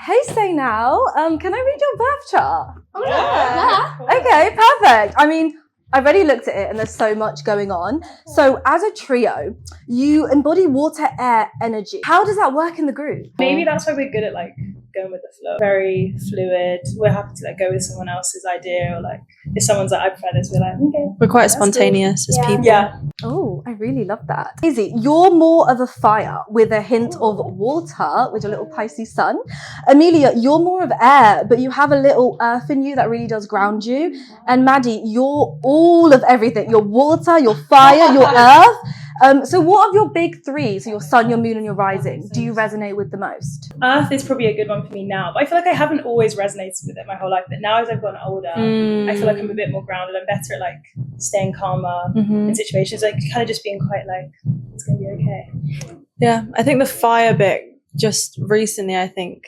Hey, say now, can I read your birth chart? Oh, yeah. Okay, perfect. I mean, I've already looked at it and there's so much going on. So as a trio, you embody water, air, energy. How does that work in the group? Maybe that's why we're good at like going with the flow. Very fluid. We're happy to like go with someone else's idea, or like if someone's like, I prefer this, we're like, okay. We're quite spontaneous as people. Yeah. Oh, I really love that. Izzy, you're more of a fire with a hint of water with your little Pisces sun. Amelia, you're more of air, but you have a little earth in you that really does ground you. And Maddie, you're all of everything. You're water, you're fire, you're earth. So what of your big three, so your sun, your moon, and your rising, do you resonate with the most? Earth is probably a good one for me now, but I feel like I haven't always resonated with it my whole life. But now as I've gotten older, I feel like I'm a bit more grounded. I'm better at like staying calmer in situations, like kind of just being quite like, it's going to be okay. Yeah, I think the fire bit, just recently, I think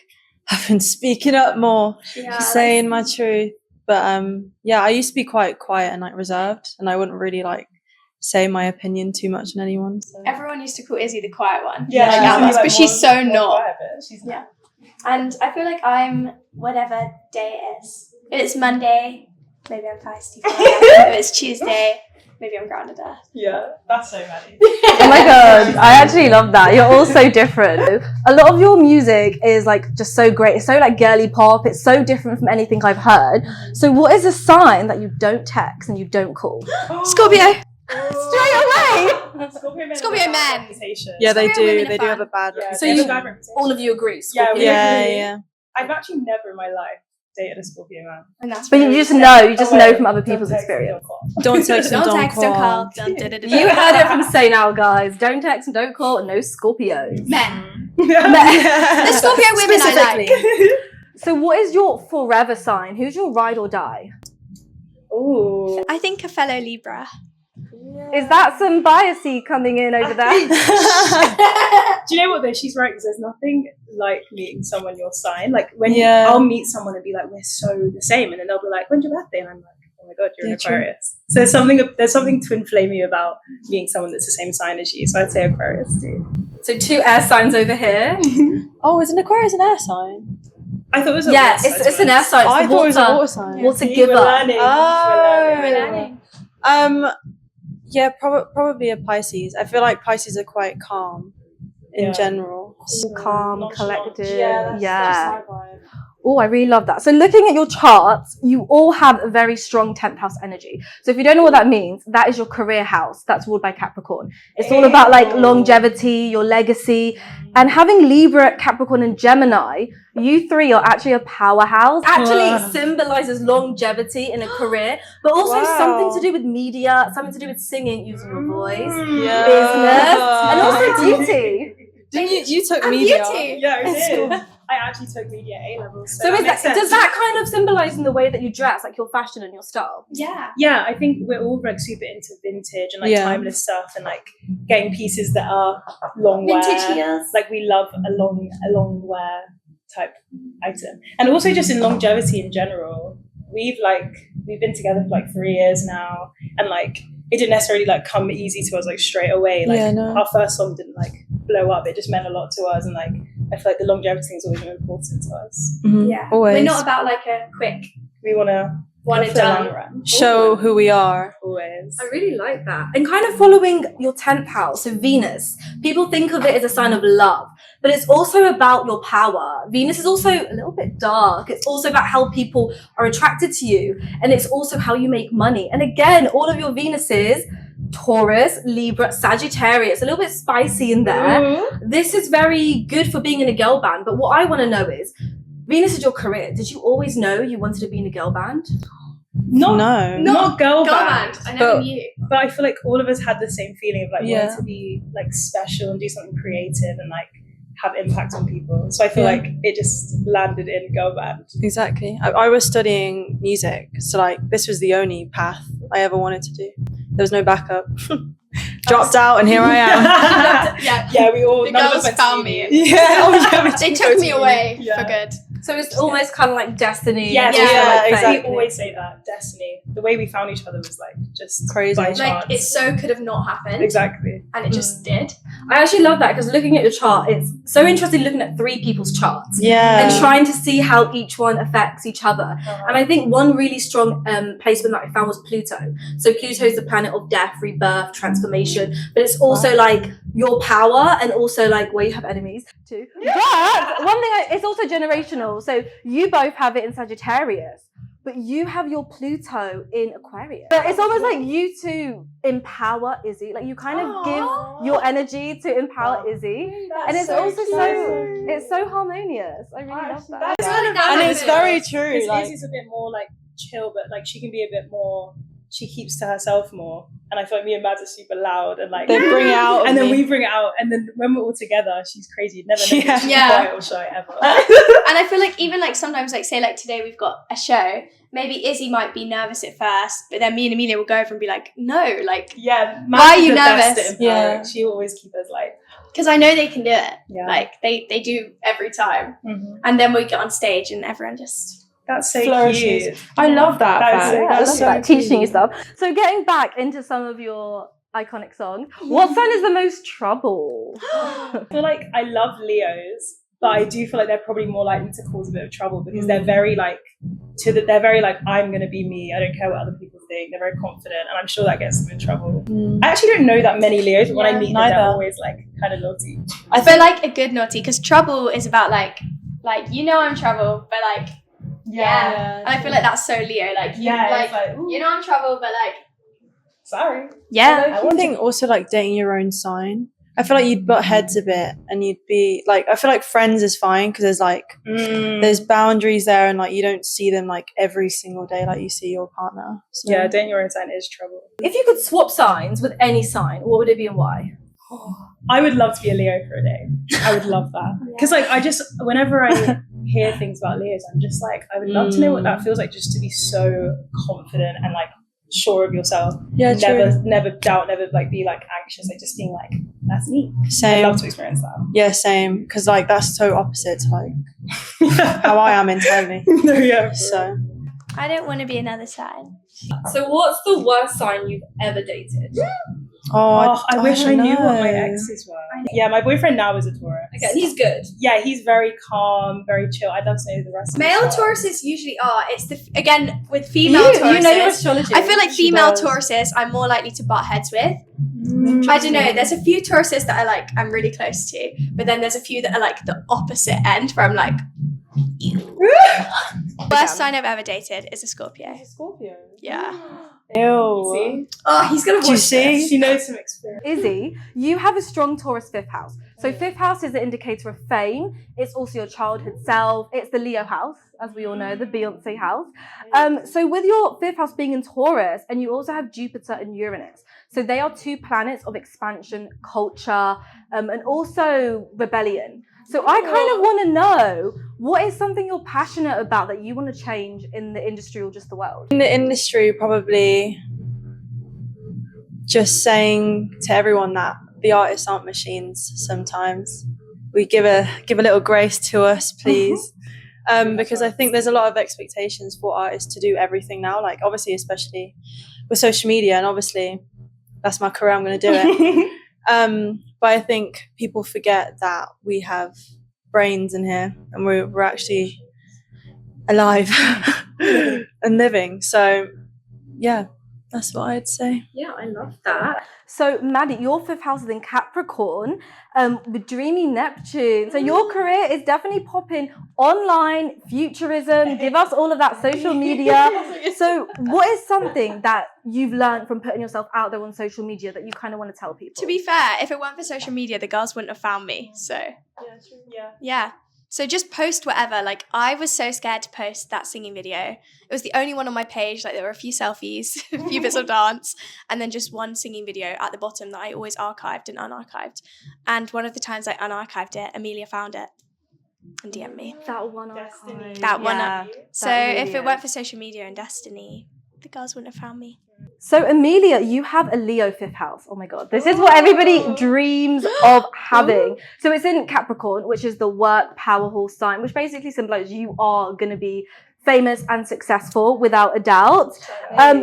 I've been speaking up more, saying my truth. But yeah, I used to be quite quiet and like reserved, and I wouldn't really like say my opinion too much on anyone. So. Everyone used to call Izzy the quiet one. Yeah, like Alice, but she's so not. She's Yeah. And I feel like I'm whatever day it is. If it's Monday, maybe I'm feisty. If it's Tuesday, maybe I'm grounded earth. Yeah, that's so Maddie. Oh my god, I actually love that. You're all so different. A lot of your music is like just so great. It's so like girly pop. It's so different from anything I've heard. So what is a sign that you don't text and you don't call? Scorpio. Straight away. Scorpio men. Yeah, they Scorpio women do. are They do have fun. a bad Yeah, reputation. So they have you- a bad reputation. All of you agree? Yeah, Scorpio? we agree. Yeah. I've actually never in my life dated a Scorpio man. And that's But you just know, you just know from other people's experience. Don't text and Don't don't text, don't call. call. You heard it from Say Now, guys. Don't text and don't call, and no Scorpios. Men. Men. The Scorpio women I like. So what is your forever sign? Who's your ride or die? Ooh. I think a fellow Libra. Is that some biasy coming in over there? Do you know what though? She's right, because there's nothing like meeting someone your sign. Like when I'll meet someone and be like, we're so the same, and then they'll be like, when's your birthday? And I'm like, oh my god, you're an Aquarius. So there's something to inflame you about meeting someone that's the same sign as you. So I'd say Aquarius too. So 2 air signs over here. Oh, is an Aquarius an air sign? I thought it was a Yeah, water sign. it's an air sign. It's I the thought it was a water. water sign. Water See, giver. We're learning. Oh. We're learning. Yeah, probably a Pisces. I feel like Pisces are quite calm in general. Calm, Nonchalant. collected. That's my vibe. Oh, I really love that. So looking at your charts, you all have a very strong 10th house energy. So if you don't know what that means, that is your career house. That's ruled by Capricorn. It's all about like longevity, your legacy. And having Libra, Capricorn and Gemini, you three are actually a powerhouse. Actually symbolizes longevity in a career, but also something to do with media, something to do with singing, using your voice, business, and also beauty. Didn't you took And media? beauty. Yeah, I did. I actually took media A levels. So is makes that, sense. does that kind of symbolize in the way that you dress, like your fashion and your style? Yeah. Yeah, I think we're all like super into vintage and like timeless stuff, and like getting pieces that are long wear. Vintage heels. Like we love a long wear type item, and also just in longevity in general. We've been together for like 3 years now, and like it didn't necessarily like come easy to us like straight away. Like our first song didn't like blow up. It just meant a lot to us, and like I feel like the longevity is always important to us. Yeah. Always. We're not about like a quick We want to one and done. run. Show who we are. Always. I really like that. And kind of following your 10th house, so Venus, people think of it as a sign of love, but it's also about your power. Venus is also a little bit dark. It's also about how people are attracted to you, and it's also how you make money. And again, all of your Venuses, Taurus, Libra, Sagittarius, a little bit spicy in there. This is very good for being in a girl band. But what I want to know is, Venus is your career. Did you always know you wanted to be in a girl band? Not girl band. I never knew. But I feel like all of us had the same feeling of like wanting to be like special and do something creative and like have impact on people. So I feel like it just landed in girl band. Exactly. I was studying music, so like this was the only path I ever wanted to do. There was no backup. Dropped out, and here I am. Yeah. We all The none of girls us went to found uni. me. They took me away Yeah. for good. So it's almost kind of like destiny. Yes, and also, yeah, like, exactly. fate. We always say that destiny. The way we found each other was like just Crazy. by Like chance. it so could have not happened. Exactly. And it just did. I actually love that because looking at your chart, it's so interesting looking at 3 people's charts Yeah. and trying to see how each one affects each other. And I think one really strong placement that I found was Pluto. So Pluto is the planet of death, rebirth, transformation, but it's also like your power and also like where you have enemies too. But one thing, it's also generational. So you both have it in Sagittarius, but you have your Pluto in Aquarius. But it's almost like you two empower Izzy. Like you kind of give your energy to empower Izzy. And it's so also cute. it's so harmonious. I really love that. That's And it's very true. Because Like, Izzy's a bit more like chill, but like she can be a bit more. She keeps to herself more, and I feel like me and Mads are super loud and like they bring it out, and then me. we bring it out, and then when we're all together, she's crazy. You'd never know Yeah. she's Yeah. quiet or shy ever. And I feel like even like sometimes like say like today we've got a show, maybe Izzy might be nervous at first, but then me and Amelia will go over and be like, no, like, Yeah, Why are Mads is you the best nervous? at empowering. Yeah. She always keeps us like, because I know they can do it. yeah. Like they do every time. Mhm. And then we get on stage and everyone just That's so Flourishes. cute. I love that. That is fact. so- Yeah, I that's love so that, teaching you cute. stuff. So getting back into some of your iconic songs, what sign is the most trouble? I feel like I love Leos, but I do feel like they're probably more likely to cause a bit of trouble because they're very like they're very like, I'm gonna be me. I don't care what other people think. They're very confident, and I'm sure that gets them in trouble. I actually don't know that many Leos, but when I meet them, neither. they're always like kind of naughty. I feel like a good naughty because trouble is about like you know I'm trouble, but like yeah. And I feel like that's so Leo. Like you it's like ooh, you know I'm trouble, but like sorry. yeah. I think also like dating your own sign. I feel like you'd butt heads a bit, and you'd be like, I feel like friends is fine because there's like there's boundaries there, and like you don't see them like every single day like you see your partner. So. Yeah, dating your own sign is trouble. If you could swap signs with any sign, what would it be and why? I would love to be a Leo for a day. I would love that because like I just whenever I hear things about Leos, I'm just like I would love to know what that feels like, just to be so confident and like sure of yourself. Yeah, never doubt, never like be like anxious, like just being like that's me. I'd Same. love to experience that. Yeah, same. Because like that's so opposite to like how I am internally. No, yeah. So I don't want to be another sign. So what's the worst sign you've ever dated? I wish I don't knew what my know. exes were. Yeah, my boyfriend now is a Taurus. Okay, and he's good. Yeah, he's very calm, very chill. I'd love to know the rest of Male his life. Tauruses usually are. It's again with female You Tauruses. know your astrology. I feel like She female does. Tauruses I'm more likely to butt heads with. I don't know. There's a few Tauruses that I'm really close to, but then there's a few that are like the opposite end where I'm like, ew. Worst sign I've ever dated is a Scorpio. Scorpio. Yeah. Ew. See? Oh, he's gonna Do you watch see? this. She knows some experience. Izzy, you have a strong Taurus 5th house. So 5th house is an indicator of fame. It's also your childhood self. It's the Leo house, as we all know, the Beyonce house. So with your 5th house being in Taurus, and you also have Jupiter and Uranus. So they are 2 planets of expansion, culture, and also rebellion. So I kind of want to know, what is something you're passionate about that you want to change in the industry or just the world? In the industry, probably just saying to everyone that the artists aren't machines. Sometimes we give a little grace to us, please, because I think there's a lot of expectations for artists to do everything now. Like obviously, especially with social media, and obviously that's my career. I'm going to do it. But I think people forget that we have brains in here, and we're actually alive and living. So yeah, that's what I'd say. Yeah, I love that. So, Maddie, your 5th house is in Capricorn with dreamy Neptune. So your career is definitely popping online, futurism, give us all of that social media. So what is something that you've learned from putting yourself out there on social media that you kind of want to tell people? To be fair, if it weren't for social media, the girls wouldn't have found me. So Yeah, true. Yeah. yeah. So just post whatever. Like I was so scared to post that singing video. It was the only one on my page. Like there were a few selfies, a few bits of dance, and then just one singing video at the bottom that I always archived and unarchived. And one of the times I unarchived it, Amelia found it and DM'd me. That one Destiny. icon. That one. Yeah, So that if really it weren't is. for social media and destiny, the girls wouldn't have found me. So Amelia, you have a Leo 5th house. Oh my God. This is what everybody dreams of having. So it's in Capricorn, which is the work power horse sign, which basically symbolizes you are going to be famous and successful without a doubt.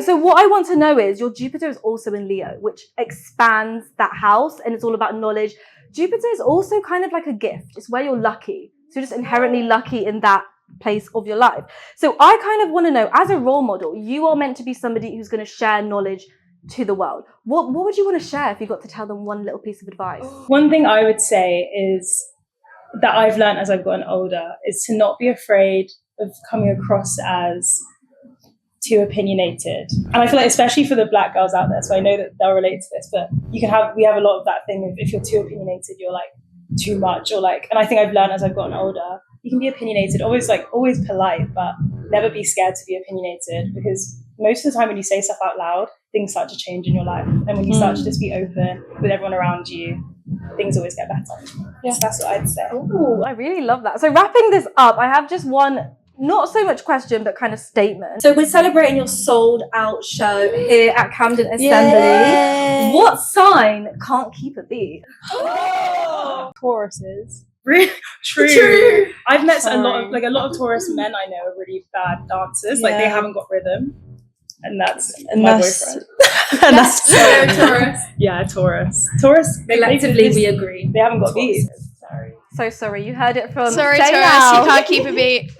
So what I want to know is your Jupiter is also in Leo, which expands that house, and it's all about knowledge. Jupiter is also kind of like a gift. It's where you're lucky. So you're just inherently lucky in that place of your life. So I kind of want to know, as a role model, you are meant to be somebody who's going to share knowledge to the world. What would you want to share if you got to tell them one little piece of advice? One thing I would say is that I've learned as I've gotten older is to not be afraid of coming across as too opinionated. And I feel like especially for the Black girls out there, so I know that they'll relate to this, but we have a lot of that thing of if you're too opinionated, you're like too much, or like, and I think I've learned as I've gotten older, you can be opinionated, always polite, but never be scared to be opinionated, because most of the time when you say stuff out loud, things start to change in your life. And when you start to just be open with everyone around you, things always get better. Yeah, so that's what I'd say. Ooh, I really love that. So wrapping this up, I have just one, not so much question, but kind of statement. So we're celebrating your sold out show here at Camden Assembly. Yay. What sign can't keep a beat? Tauruses. Really? True. I've met a lot of Taurus men I know are really bad dancers. Like they haven't got rhythm. And that's my boyfriend. And that's Taurus. Yeah, Taurus. Taurus. Collectively, we agree. They haven't got beats. So sorry, you heard it from Sorry, Say Taurus, Now. you can't keep a beat.